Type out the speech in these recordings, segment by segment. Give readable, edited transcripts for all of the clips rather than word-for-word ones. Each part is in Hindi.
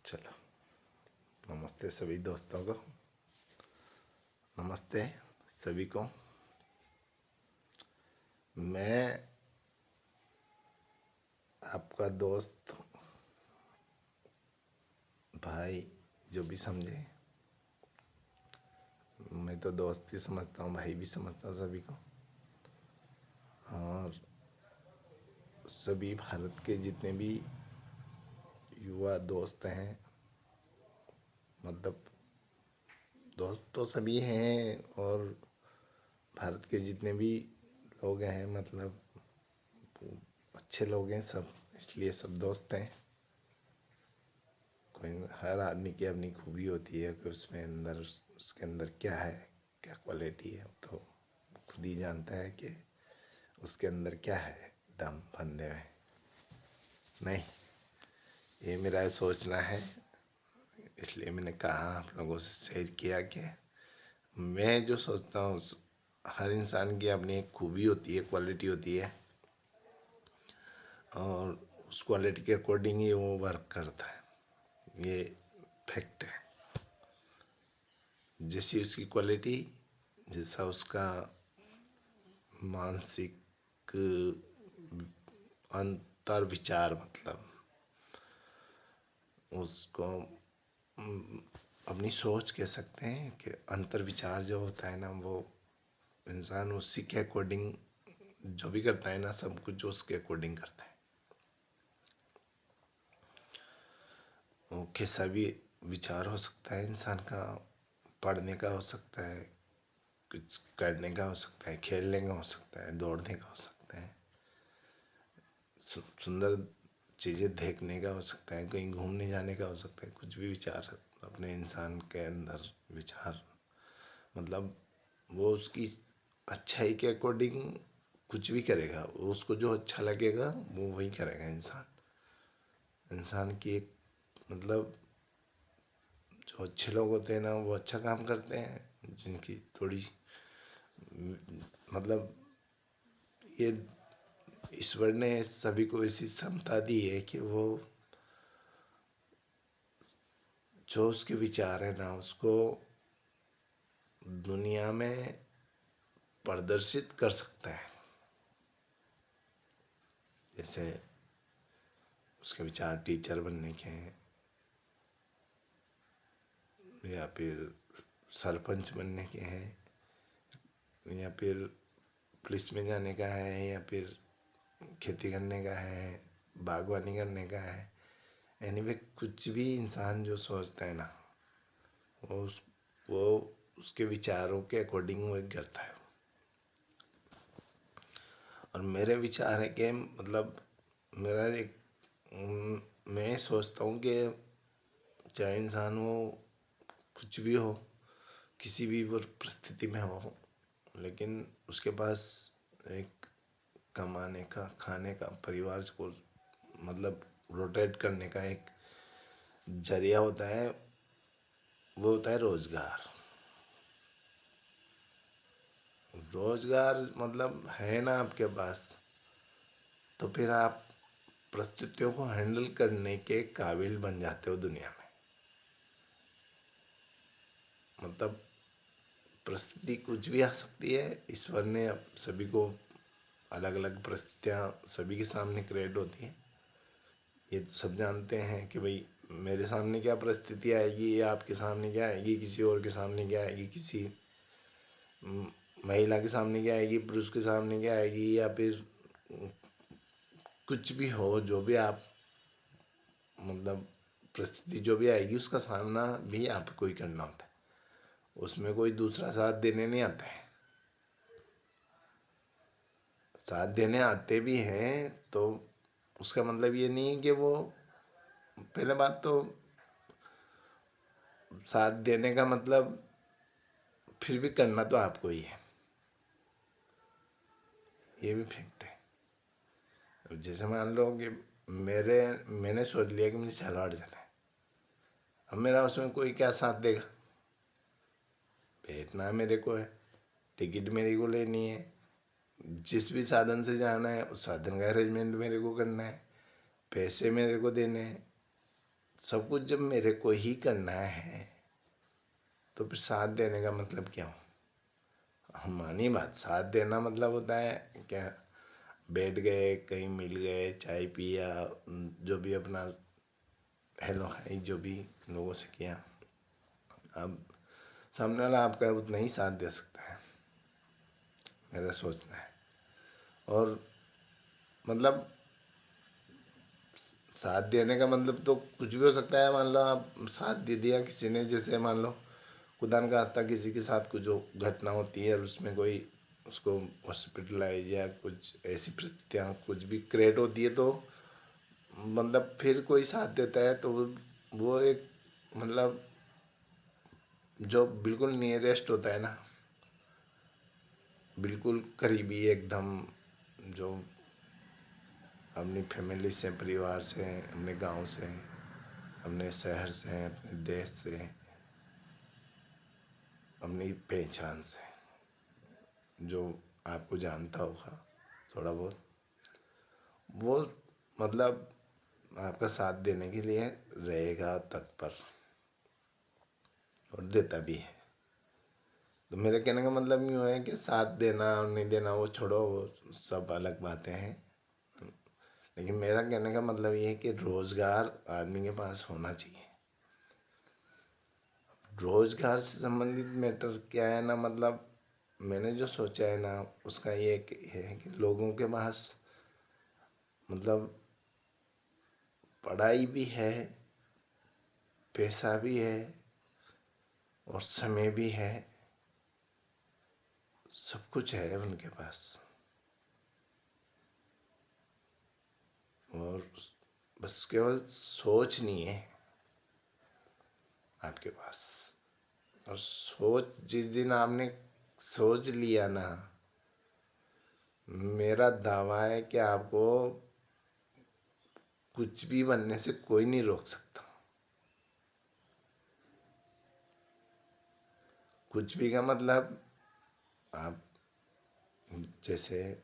चलो, नमस्ते सभी दोस्तों को। नमस्ते सभी को। मैं आपका दोस्त, भाई, जो भी समझे। मैं तो दोस्त ही समझता हूँ, भाई भी समझता हूँ सभी को। और सभी भारत के जितने भी युवा दोस्त हैं, मतलब दोस्त तो सभी हैं, और भारत के जितने भी लोग हैं, मतलब अच्छे लोग हैं सब, इसलिए सब दोस्त हैं। कोई, हर आदमी की अपनी खूबी होती है कि उसमें अंदर, उसके अंदर क्या है, क्या क्वालिटी है, तो खुद ही जानता है कि उसके अंदर क्या है दम बंदे में। नहीं, ये मेरा सोचना है, इसलिए मैंने कहा आप लोगों से शेयर किया कि मैं जो सोचता हूँ, हर इंसान की अपनी एक खूबी होती है, क्वालिटी होती है, और उस क्वालिटी के अकॉर्डिंग ही वो वर्क करता है। ये फैक्ट है। जैसी उसकी क्वालिटी, जैसा उसका मानसिक अंतर विचार, मतलब उसको अपनी सोच कह सकते हैं कि अंतर विचार जो होता है ना, वो इंसान उसी के अकॉर्डिंग जो भी करता है ना, सब कुछ उसके अकॉर्डिंग करता है। वो कैसा भी विचार हो सकता है इंसान का, पढ़ने का हो सकता है, कुछ करने का हो सकता है, खेलने का हो सकता है, दौड़ने का हो सकता है, सुंदर चीज़ें देखने का हो सकता है, कहीं घूमने जाने का हो सकता है। कुछ भी विचार अपने इंसान के अंदर विचार, मतलब वो उसकी अच्छाई के अकॉर्डिंग कुछ भी करेगा। वो उसको जो अच्छा लगेगा वो वही करेगा इंसान की एक, मतलब जो अच्छे लोग होते हैं ना, वो अच्छा काम करते हैं। जिनकी थोड़ी, मतलब ये ईश्वर ने सभी को ऐसी क्षमता दी है कि वो जो उसके विचार है ना, उसको दुनिया में प्रदर्शित कर सकता है। जैसे उसके विचार टीचर बनने के हैं, या फिर सरपंच बनने के हैं, या फिर पुलिस में जाने का है, या फिर खेती करने का है, बागवानी करने का है। एनीवे कुछ भी इंसान जो सोचता है ना, वो वो उसके विचारों के अकॉर्डिंग वो एक करता है। और मेरे विचार है कि, मतलब मेरा एक, मैं सोचता हूँ कि चाहे इंसान वो कुछ भी हो, किसी भी परिस्थिति में हो, लेकिन उसके पास एक कमाने का, खाने का, परिवार को मतलब रोटेट करने का एक जरिया होता है। वो होता है रोजगार। रोजगार मतलब है ना आपके पास, तो फिर आप परिस्थितियों को हैंडल करने के काबिल बन जाते हो दुनिया में। मतलब परिस्थिति कुछ भी आ सकती है। ईश्वर ने अब सभी को अलग अलग परिस्थितियाँ सभी के सामने क्रिएट होती हैं। ये तो सब जानते हैं कि भाई मेरे सामने क्या परिस्थिति आएगी, या आपके सामने क्या आएगी, किसी और के सामने क्या आएगी, किसी महिला के सामने क्या आएगी, पुरुष के सामने क्या आएगी, या फिर कुछ भी हो, जो भी आप, मतलब परिस्थिति जो भी आएगी उसका सामना भी आपको ही करना होता है। उसमें कोई दूसरा साथ देने नहीं आता है। साथ देने आते भी हैं तो उसका मतलब ये नहीं है कि वो, पहले बात तो साथ देने का मतलब फिर भी करना तो आपको ही है, ये भी फैक्ट है। अब जैसे मान लो कि मैंने सोच लिया कि मुझे झालावाड़ जाना है। अब मेरा उसमें कोई क्या साथ देगा? बैठना मेरे को है, टिकट मेरे को लेनी है, जिस भी साधन से जाना है उस साधन का अरेंजमेंट मेरे को करना है, पैसे मेरे को देने हैं, सब कुछ जब मेरे को ही करना है तो फिर साथ देने का मतलब क्या हो? हम मानिए बात, साथ देना मतलब होता है क्या? बैठ गए कहीं, मिल गए, चाय पिया, जो भी अपना हेलो हाय जो भी लोगों से किया। अब सामने वाला आपका उतना ही साथ दे सकता है, मेरा सोचना है। और मतलब साथ देने का मतलब तो कुछ भी हो सकता है। मान लो आप साथ दे दिया किसी ने, जैसे मान लो खुदा न खास्ता किसी के साथ कुछ जो घटना होती है और उसमें कोई उसको हॉस्पिटलाइज या कुछ ऐसी परिस्थितियाँ कुछ भी क्रिएट होती है, तो मतलब फिर कोई साथ देता है तो वो एक मतलब जो बिल्कुल नियरेस्ट होता है ना, बिल्कुल करीबी एकदम, जो अपनी फैमिली से, परिवार से, अपने गांव से, अपने शहर से, अपने देश से, अपनी पहचान से, जो आपको जानता होगा थोड़ा बहुत, वो मतलब आपका साथ देने के लिए रहेगा तत्पर और देता भी है। तो मेरे कहने का मतलब यूँ है कि साथ देना और नहीं देना वो छोड़ो, वो सब अलग बातें हैं। लेकिन मेरा कहने का मतलब ये है कि रोज़गार आदमी के पास होना चाहिए। रोज़गार से संबंधित मैटर क्या है ना, मतलब मैंने जो सोचा है ना उसका ये है कि लोगों के पास मतलब पढ़ाई भी है, पैसा भी है और समय भी है, सब कुछ है उनके पास। और बस केवल सोच नहीं है आपके पास। और सोच जिस दिन आपने सोच लिया ना, मेरा दावा है कि आपको कुछ भी बनने से कोई नहीं रोक सकता। कुछ भी का मतलब आप जैसे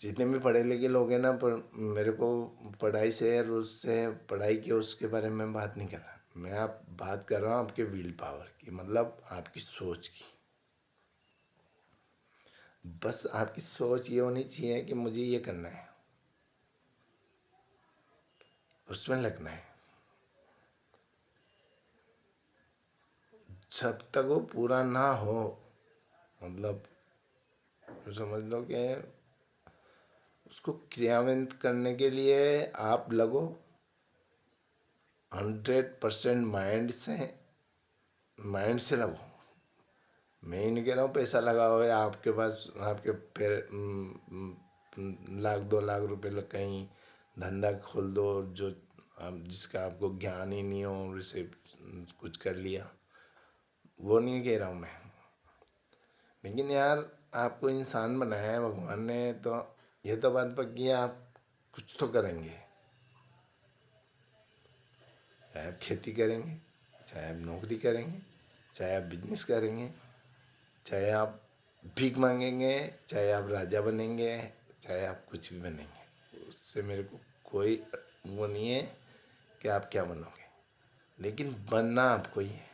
जितने भी पढ़े लिखे लोग हैं ना, पर मेरे को पढ़ाई से और उससे पढ़ाई की उसके बारे में बात नहीं कर रहा। मैं आप बात कर रहा हूँ आपके विल पावर की, मतलब आपकी सोच की। बस आपकी सोच ये होनी चाहिए कि मुझे ये करना है, उसमें लगना है। जब तक वो पूरा ना हो, मतलब समझ लो कि उसको क्रियान्वित करने के लिए आप लगो 100% माइंड से लगो। मैं ही नहीं कह रहा हूँ पैसा लगाओ या आपके पास आपके पैर लाख 2 लाख रुपए लग कहीं धंधा खोल दो, जो आप जिसका आपको ज्ञान ही नहीं हो और इसे कुछ कर लिया, वो नहीं कह रहा हूँ मैं। लेकिन यार आपको इंसान बनाया है भगवान ने, तो ये तो बात पक्की है आप कुछ तो करेंगे। चाहे आप खेती करेंगे, चाहे आप नौकरी करेंगे, चाहे आप बिजनेस करेंगे, चाहे आप भीख मांगेंगे, चाहे आप राजा बनेंगे, चाहे आप कुछ भी बनेंगे, उससे मेरे को कोई वो नहीं है कि आप क्या बनोगे। लेकिन बनना आपको ही है।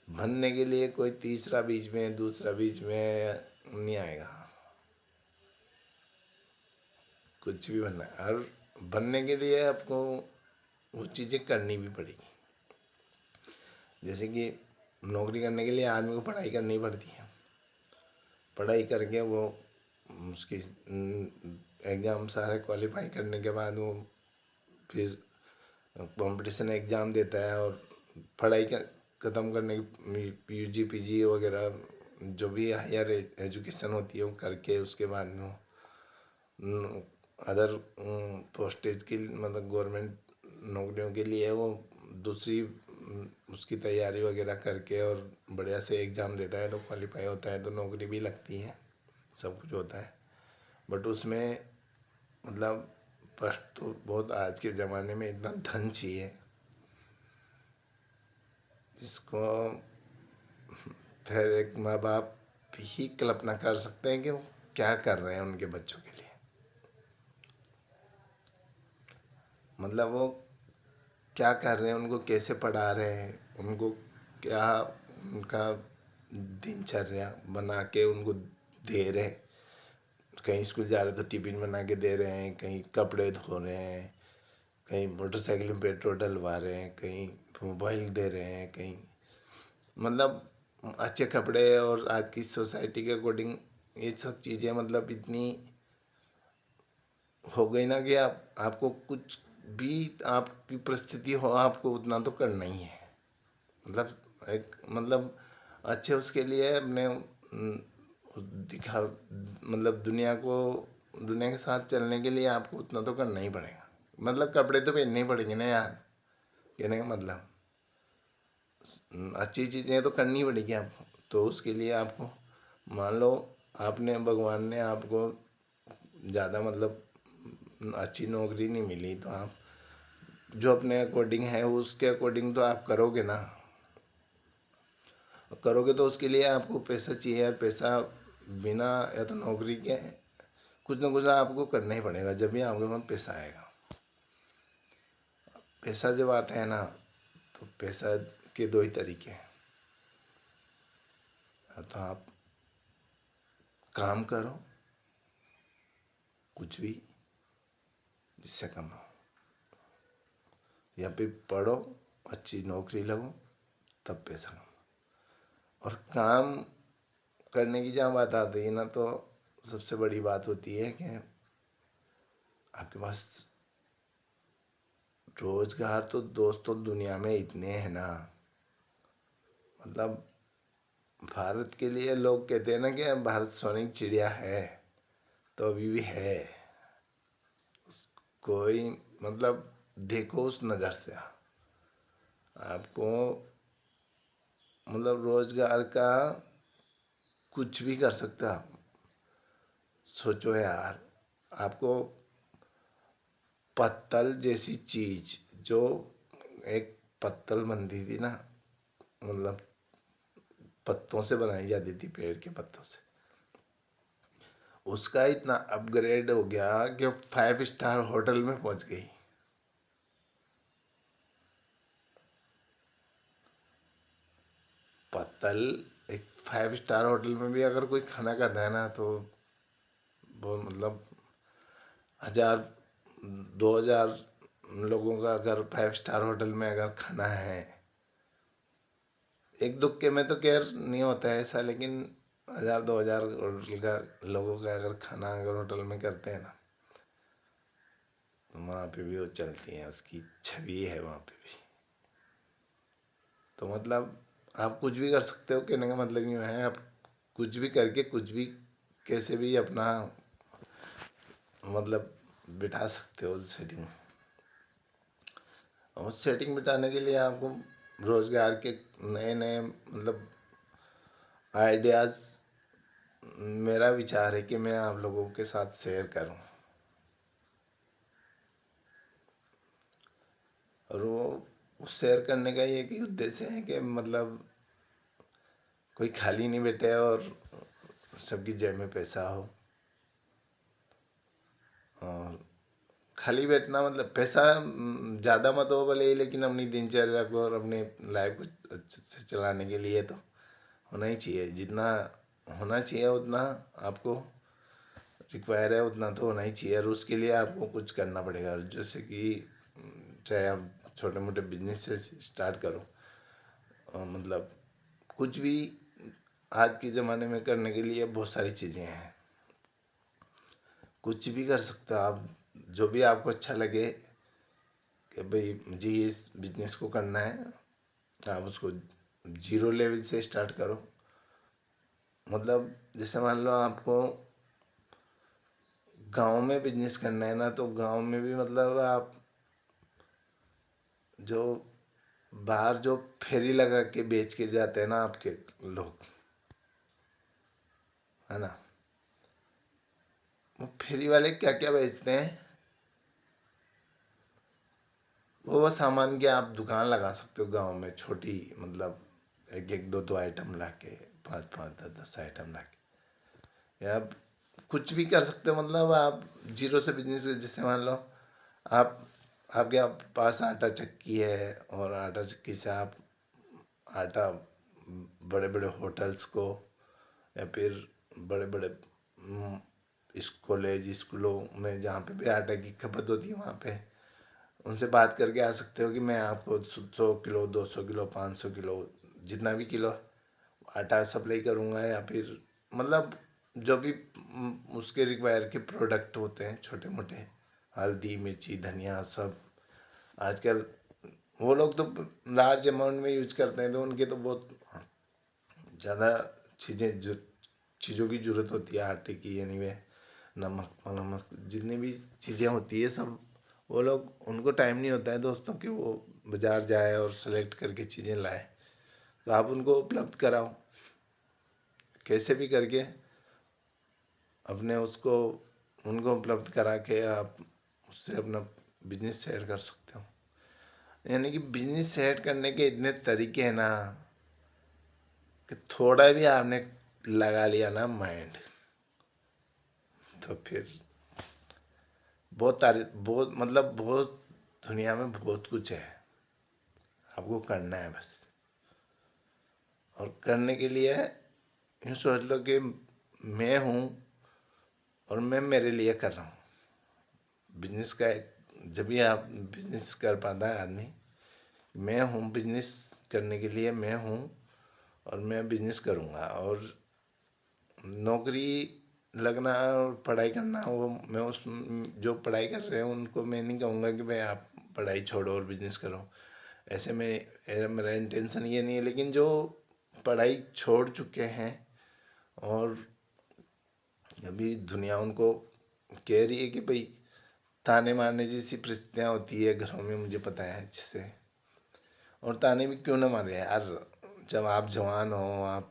बनने के लिए कोई तीसरा बीच में दूसरा बीच में नहीं आएगा। कुछ भी बनना है और बनने के लिए आपको वो चीज़ें करनी भी पड़ेगी। जैसे कि नौकरी करने के लिए आदमी को पढ़ाई करनी पड़ती है। पढ़ाई करके वो उसकी एग्ज़ाम सारे क्वालिफाई करने के बाद वो फिर कंपटीशन एग्ज़ाम देता है और पढ़ाई का ख़त्म करने की यूजी पीजी वगैरह जो भी हायर एजुकेशन होती है वो करके उसके बाद में वो अदर पोस्टेज की मतलब गवर्नमेंट नौकरियों के लिए वो दूसरी उसकी तैयारी वगैरह करके और बढ़िया से एग्ज़ाम देता है तो क्वालिफाई होता है तो नौकरी भी लगती है, सब कुछ होता है। बट उसमें मतलब फर्स्ट तो बहुत आज के ज़माने में इतना धन चाहिए जिसको फिर एक माँ बाप ही कल्पना कर सकते हैं कि वो क्या कर रहे हैं उनके बच्चों के लिए। मतलब वो क्या कर रहे हैं, उनको कैसे पढ़ा रहे हैं, उनको क्या उनका दिनचर्या बना के उनको दे रहे हैं। कहीं स्कूल जा रहे तो टिफिन बना के दे रहे हैं, कहीं कपड़े धो रहे हैं, कहीं मोटरसाइकिल में पेट्रोल डलवा रहे हैं, कहीं मोबाइल दे रहे हैं, कहीं मतलब अच्छे कपड़े। और आज की सोसाइटी के अकॉर्डिंग ये सब चीज़ें मतलब इतनी हो गई ना कि आपको कुछ भी आपकी परिस्थिति हो, आपको उतना तो करना ही है। मतलब एक मतलब अच्छे उसके लिए अपने दिखा मतलब दुनिया के साथ चलने के लिए आपको उतना तो करना ही पड़ेगा। मतलब कपड़े तो पहनने ही पड़ेंगे ना यार, कहने का मतलब अच्छी चीज़ें तो करनी पड़ेगी आपको। तो उसके लिए आपको मान लो आपने भगवान ने आपको ज़्यादा मतलब अच्छी नौकरी नहीं मिली, तो आप जो अपने अकॉर्डिंग है उसके अकॉर्डिंग तो आप करोगे ना। करोगे तो उसके लिए आपको पैसा चाहिए। पैसा बिना या तो नौकरी के कुछ ना कुछ आपको करना ही पड़ेगा, जब भी आपके पास पैसा आएगा। पैसा जब आता है ना, तो पैसा के दो ही तरीके हैं। या तो आप काम करो कुछ भी जिससे कमाओ, या फिर पढ़ो अच्छी नौकरी लगो तब पैसा कमाओ। और काम करने की जहाँ बात आती है ना, तो सबसे बड़ी बात होती है कि आपके पास रोजगार। तो दोस्तों दुनिया में इतने हैं ना, मतलब भारत के लिए लोग कहते हैं ना कि भारत सोने की चिड़िया है, तो अभी भी है। कोई मतलब देखो उस नज़र से आपको मतलब रोजगार का कुछ भी कर सकते हो आप। सोचो यार, आपको पत्तल जैसी चीज, जो एक पत्तल बनती थी ना, मतलब पत्तों से बनाई जाती थी, पेड़ के पत्तों से, उसका इतना अपग्रेड हो गया कि 5 स्टार होटल में पहुंच गई। पत्तल एक 5 स्टार होटल में भी अगर कोई खाना खाता है ना, तो वो मतलब 1000 2000 लोगों का अगर 5 स्टार होटल में अगर खाना है, एक दुक्के में तो केयर नहीं होता है ऐसा, लेकिन 1000 2000 होटल का लोगों का अगर खाना अगर होटल में करते हैं ना, तो वहाँ पे भी वो चलती है, उसकी छवि है वहाँ पे भी। तो मतलब आप कुछ भी कर सकते हो, कहने का मतलब यूँ है, आप कुछ भी करके कुछ भी कैसे भी अपना मतलब बिठा सकते हो सेटिंग। और सेटिंग बिठाने के लिए आपको रोज़गार के नए नए मतलब आइडियाज़, मेरा विचार है कि मैं आप लोगों के साथ शेयर करूं। और वो शेयर करने का एक ही उद्देश्य है कि मतलब कोई खाली नहीं बैठे और सबकी जेब में पैसा हो। और खाली बैठना मतलब पैसा ज़्यादा मत हो भले ही, लेकिन अपनी दिनचर्या को और अपने लाइफ को अच्छे से चलाने के लिए तो होना ही चाहिए। जितना होना चाहिए उतना आपको रिक्वायर है, उतना तो होना ही चाहिए। और उसके लिए आपको कुछ करना पड़ेगा, जैसे कि चाहे आप छोटे मोटे बिजनेस से स्टार्ट करो, मतलब कुछ भी आज के ज़माने में करने के लिए बहुत सारी चीज़ें हैं। कुछ भी कर सकते हो आप, जो भी आपको अच्छा लगे कि भाई मुझे इस बिजनेस को करना है, तो आप उसको जीरो लेवल से स्टार्ट करो। मतलब जैसे मान लो आपको गांव में बिजनेस करना है ना, तो गांव में भी मतलब आप जो बाहर जो फेरी लगा के बेच के जाते हैं ना आपके लोग, है ना, वो फेरी वाले क्या क्या बेचते हैं, वो सामान के आप दुकान लगा सकते हो गांव में छोटी, मतलब एक एक दो दो आइटम ला के, 5 5 10 10 आइटम ला के, या आप कुछ भी कर सकते हो। मतलब आप जीरो से बिजनेस, जैसे मान लो आप आपके पास आटा चक्की है और आटा चक्की से आप आटा बड़े बड़े होटल्स को या फिर बड़े बड़े इस कॉलेज स्कूलों में जहाँ पे भी आटा की खपत होती है वहाँ पे उनसे बात करके आ सकते हो कि मैं आपको 100 किलो 200 किलो 500 किलो जितना भी किलो आटा सप्लाई करूँगा, या फिर मतलब जो भी उसके रिक्वायर के प्रोडक्ट होते हैं छोटे मोटे, हल्दी मिर्ची धनिया सब आजकल वो लोग तो लार्ज अमाउंट में यूज करते हैं, तो उनके तो बहुत ज़्यादा चीज़ें जो चीज़ों की ज़रूरत होती है आटे की, यानी वे नमक नमक जितनी भी चीज़ें होती है सब, वो लोग उनको टाइम नहीं होता है दोस्तों कि वो बाज़ार जाए और सेलेक्ट करके चीज़ें लाए। तो आप उनको उपलब्ध कराओ कैसे भी करके, अपने उसको उनको उपलब्ध करा के आप उससे अपना बिजनेस सेट कर सकते हो। यानी कि बिजनेस सेट करने के इतने तरीके हैं ना कि थोड़ा भी आपने लगा लिया ना माइंड, तो फिर बहुत मतलब बहुत दुनिया में बहुत कुछ है, आपको करना है बस। और करने के लिए यूँ सोच लो कि मैं हूँ और मैं मेरे लिए कर रहा हूँ बिजनेस का। जब भी आप बिजनेस कर पाता है आदमी, मैं हूँ बिजनेस करने के लिए मैं हूँ और मैं बिजनेस करूँगा। और नौकरी लगना और पढ़ाई करना, वो मैं उस जो पढ़ाई कर रहे हैं उनको मैं नहीं कहूँगा कि भाई आप पढ़ाई छोड़ो और बिजनेस करो, ऐसे में मेरा इंटेंशन ये नहीं है। लेकिन जो पढ़ाई छोड़ चुके हैं और अभी दुनिया उनको कह रही है कि भाई ताने मारने जैसी परिस्थितियाँ होती है घरों में, मुझे पता है अच्छे से। और ताने भी क्यों ना मारे यार, जब आप जवान हो, आप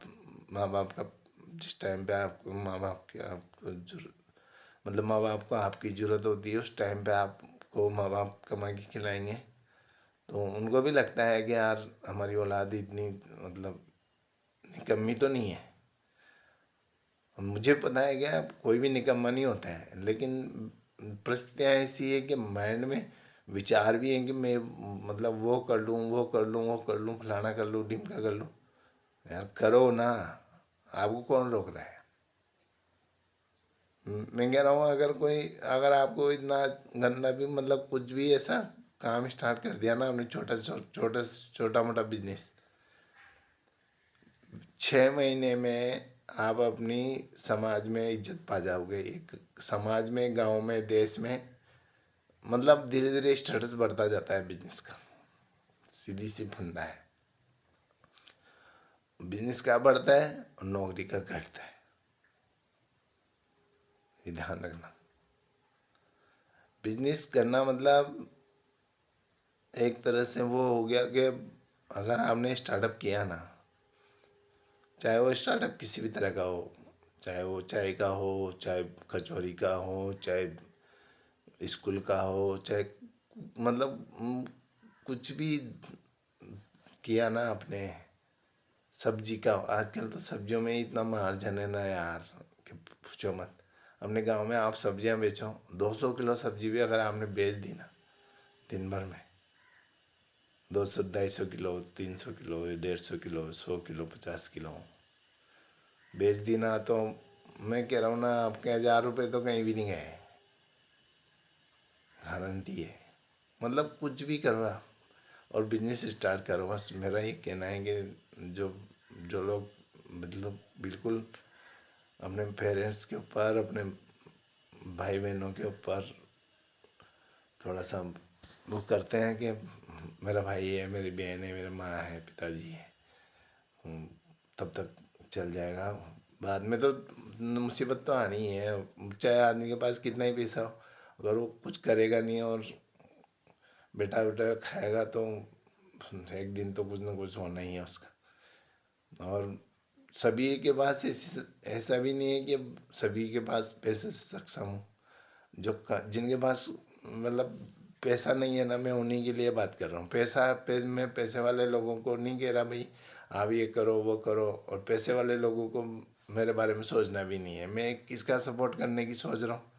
माँ बाप का जिस टाइम पे आपको माँ बाप की आपको मतलब माँ बाप को आपकी ज़रूरत होती है उस टाइम पे आपको माँ बाप कमा के खिलाएंगे, तो उनको भी लगता है कि यार हमारी औलाद इतनी मतलब निकम्मी तो नहीं है। मुझे पता है क्या कोई भी निकम्मा नहीं होता है, लेकिन परिस्थितियाँ ऐसी है कि माइंड में विचार भी है कि मैं मतलब वो कर लूँ वो कर लूँ वो कर लूँ फलाना कर लूँ ढिमका कर लूँ। यार करो ना, आपको कौन रोक रहा है। मैं कह रहा हूँ अगर आपको इतना गंदा भी मतलब कुछ भी ऐसा काम स्टार्ट कर दिया ना आपने, छोटा मोटा बिजनेस, 6 महीने में आप अपनी समाज में इज्जत पा जाओगे। एक समाज में गांव में देश में मतलब धीरे धीरे स्टेटस बढ़ता जाता है बिजनेस का, सीधी सी फंडा है। बिजनेस का बढ़ता है और नौकरी का घटता है, ये ध्यान रखना। बिजनेस करना मतलब एक तरह से वो हो गया कि अगर आपने स्टार्टअप किया ना, चाहे वो स्टार्टअप किसी भी तरह का हो, चाहे वो चाय का हो, चाहे कचौरी का हो, चाहे स्कूल का हो, चाहे मतलब कुछ भी किया ना आपने, सब्जी का, आजकल तो सब्जियों में ही इतना मार्जिन है ना यार कि पूछो मत। अपने गांव में आप सब्जियां बेचो, 200 किलो सब्जी भी अगर आपने बेच दी ना दिन भर में, 200 250 kilo 300 kilo 150 kilo 100 kilo 50 kilo बेच दी ना, तो मैं कह रहा हूँ ना आपके 1000 रुपये तो कहीं भी नहीं गए, गारंटी है। मतलब कुछ भी करो आप और बिजनेस स्टार्ट करो, बस मेरा ये कहना है कि जो जो लोग मतलब बिल्कुल अपने पेरेंट्स के ऊपर अपने भाई बहनों के ऊपर थोड़ा सा वो करते हैं कि मेरा भाई है मेरी बहन है मेरी माँ है पिताजी है, तब तक चल जाएगा, बाद में तो मुसीबत तो आनी ही है। चाहे आदमी के पास कितना ही पैसा हो, अगर वो कुछ करेगा नहीं और बेटा बेटा खाएगा तो एक दिन तो कुछ ना कुछ होना ही है उसका। और सभी के पास ऐसा भी नहीं है कि सभी के पास पैसे से सक्षम हो। जिनके पास मतलब पैसा नहीं है ना, मैं उन्हीं के लिए बात कर रहा हूँ। मैं पैसे वाले लोगों को नहीं कह रहा भाई आप ये करो वो करो, और पैसे वाले लोगों को मेरे बारे में सोचना भी नहीं है। मैं किसका सपोर्ट करने की सोच रहा हूँ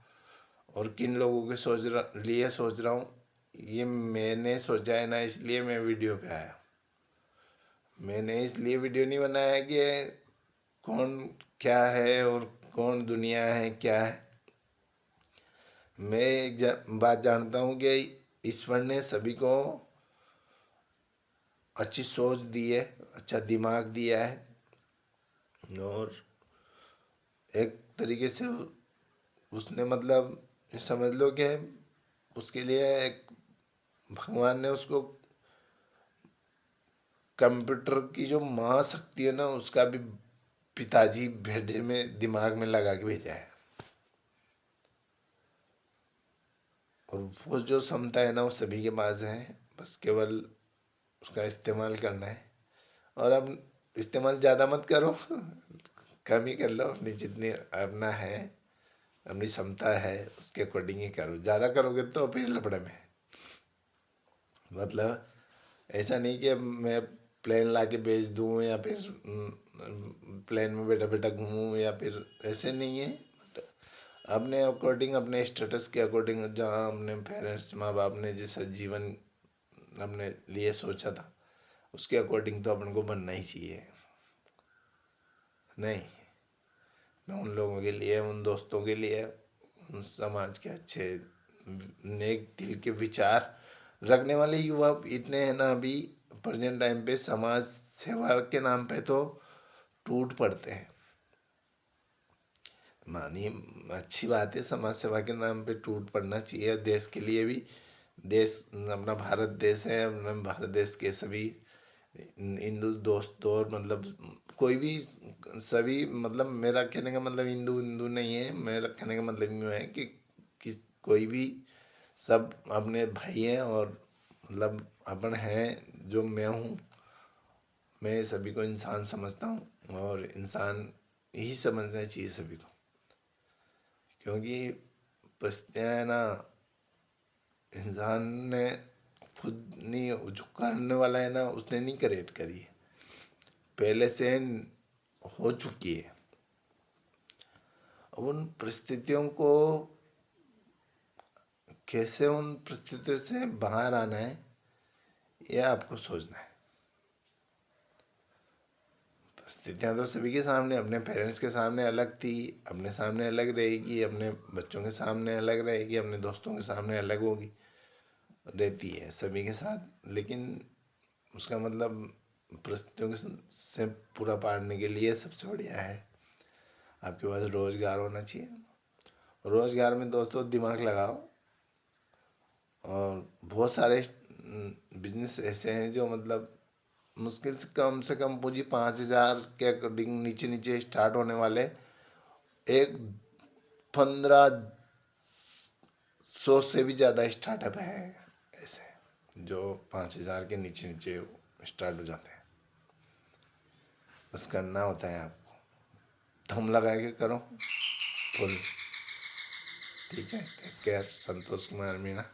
और किन लोगों के लिए सोच रहा हूँ, ये मैंने सोचा है ना, इसलिए मैं वीडियो पे आया। मैंने इसलिए वीडियो नहीं बनाया कि कौन क्या है और कौन दुनिया है क्या है। मैं एक बात जानता हूँ कि ईश्वर ने सभी को अच्छी सोच दी है, अच्छा दिमाग दिया है, और एक तरीके से उसने मतलब समझ लो कि उसके लिए एक भगवान ने उसको कंप्यूटर की जो महाशक्ति है ना, उसका भी पिताजी भेड़े में दिमाग में लगा के भेजा है। और वो जो क्षमता है ना, वो सभी के पास है, बस केवल उसका इस्तेमाल करना है। और अब इस्तेमाल ज़्यादा मत करो, कम ही कर लो, अपनी जितनी अपना है, अपनी क्षमता है उसके अकॉर्डिंग ही करो। ज़्यादा करोगे तो फिर लफड़े में। मतलब ऐसा नहीं कि अब मैं प्लेन ला के बेच दूँ, या फिर प्लेन में बैठा बैठा घूमूँ, या फिर ऐसे नहीं है। अपने अकॉर्डिंग, अपने स्टेटस के अकॉर्डिंग, जहाँ अपने पेरेंट्स माँ बाप ने जैसा जीवन अपने लिए सोचा था, उसके अकॉर्डिंग तो अपन को बनना ही चाहिए। नहीं, मैं उन लोगों के लिए, उन दोस्तों के लिए, उन समाज के अच्छे नेक दिल के विचार रखने वाले युवा इतने हैं ना अभी प्रेजेंट टाइम पे, समाज सेवा के नाम पे तो टूट पड़ते हैं। मानिए, अच्छी बात है, समाज सेवा के नाम पे टूट पड़ना चाहिए। देश के लिए भी, देश अपना भारत देश है, अपना भारत देश के सभी हिंदू दोस्त, और मतलब कोई भी, सभी, मतलब मेरा कहने का मतलब हिंदू हिंदू नहीं है, मेरा कहने का मतलब यूँ है कि कोई भी, सब अपने भाई हैं। और मतलब अपन हैं, जो मैं हूँ, मैं सभी को इंसान समझता हूँ, और इंसान ही समझना चाहिए सभी को। क्योंकि परिस्थितियाँ है ना, इंसान ने खुद नहीं, जो करने वाला है ना, उसने नहीं क्रिएट करी है, पहले से हो चुकी है। अब उन परिस्थितियों को कैसे, उन परिस्थितियों से बाहर आना है, यह आपको सोचना है। परिस्थितियाँ तो सभी के सामने, अपने पेरेंट्स के सामने अलग थी, अपने सामने अलग रहेगी, अपने बच्चों के सामने अलग रहेगी, अपने दोस्तों के सामने अलग होगी, रहती है सभी के साथ। लेकिन उसका मतलब परिस्थितियों से पूरा पारने के लिए सबसे बढ़िया है आपके पास रोजगार होना चाहिए। रोजगार में दोस्तों दिमाग लगाओ, और बहुत सारे बिजनेस ऐसे हैं जो मतलब मुश्किल से कम पूंजी 5,000 के अकॉर्डिंग नीचे नीचे स्टार्ट होने वाले, एक 1500 से भी ज़्यादा स्टार्टअप है ऐसे, जो 5,000 के नीचे नीचे स्टार्ट हो जाते हैं। बस करना होता है आपको, दम लगा के करो फुल। ठीक है, टेक केयर। संतोष कुमार मीणा।